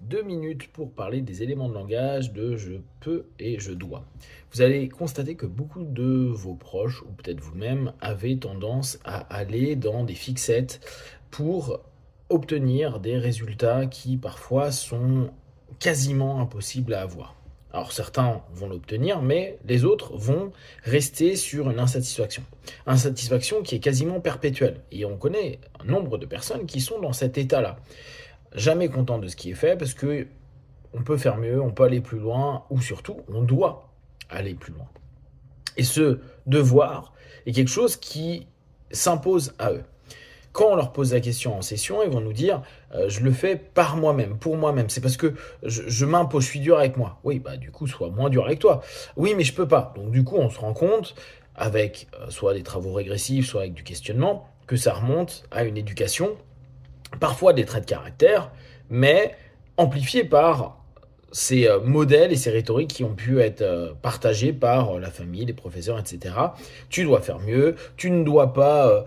2 minutes pour parler des éléments de langage de je peux et je dois. Vous allez constater que beaucoup de vos proches, ou peut-être vous-même, avez tendance à aller dans des fixettes pour obtenir des résultats qui parfois sont quasiment impossibles à avoir. Alors certains vont l'obtenir, mais les autres vont rester sur une insatisfaction. Insatisfaction qui est quasiment perpétuelle. Et on connaît un nombre de personnes qui sont dans cet état-là. Jamais content de ce qui est fait parce que on peut faire mieux, on peut aller plus loin, ou surtout, on doit aller plus loin. Et ce devoir est quelque chose qui s'impose à eux. Quand on leur pose la question en session, ils vont nous dire je le fais par moi-même, pour moi-même. C'est parce que je m'impose, je suis dur avec moi. Oui, bah du coup, sois moins dur avec toi. Oui, mais je peux pas. Donc du coup, on se rend compte avec soit des travaux régressifs, soit avec du questionnement, que ça remonte à une éducation, parfois des traits de caractère, mais amplifiés par ces modèles et ces rhétoriques qui ont pu être partagés par la famille, les professeurs, etc. Tu dois faire mieux, tu ne dois pas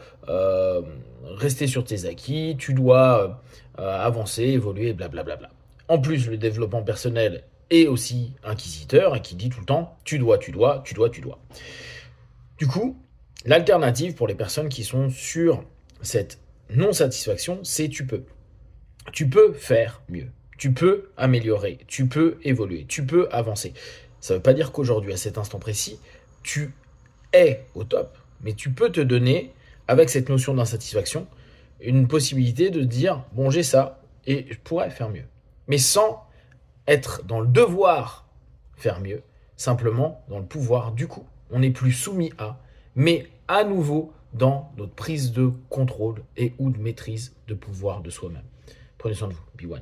rester sur tes acquis, tu dois avancer, évoluer, blablabla. En plus, le développement personnel est aussi inquisiteur et qui dit tout le temps tu dois, tu dois, tu dois, tu dois. Du coup, l'alternative pour les personnes qui sont sur cette non-satisfaction, c'est tu peux. Tu peux faire mieux. Tu peux améliorer. Tu peux évoluer. Tu peux avancer. Ça ne veut pas dire qu'aujourd'hui, à cet instant précis, tu es au top. Mais tu peux te donner, avec cette notion d'insatisfaction, une possibilité de dire, bon, j'ai ça et je pourrais faire mieux. Mais sans être dans le devoir faire mieux, simplement dans le pouvoir. Du coup, on n'est plus soumis à, mais à nouveau dans notre prise de contrôle et ou de maîtrise de pouvoir de soi-même. Prenez soin de vous. Be one.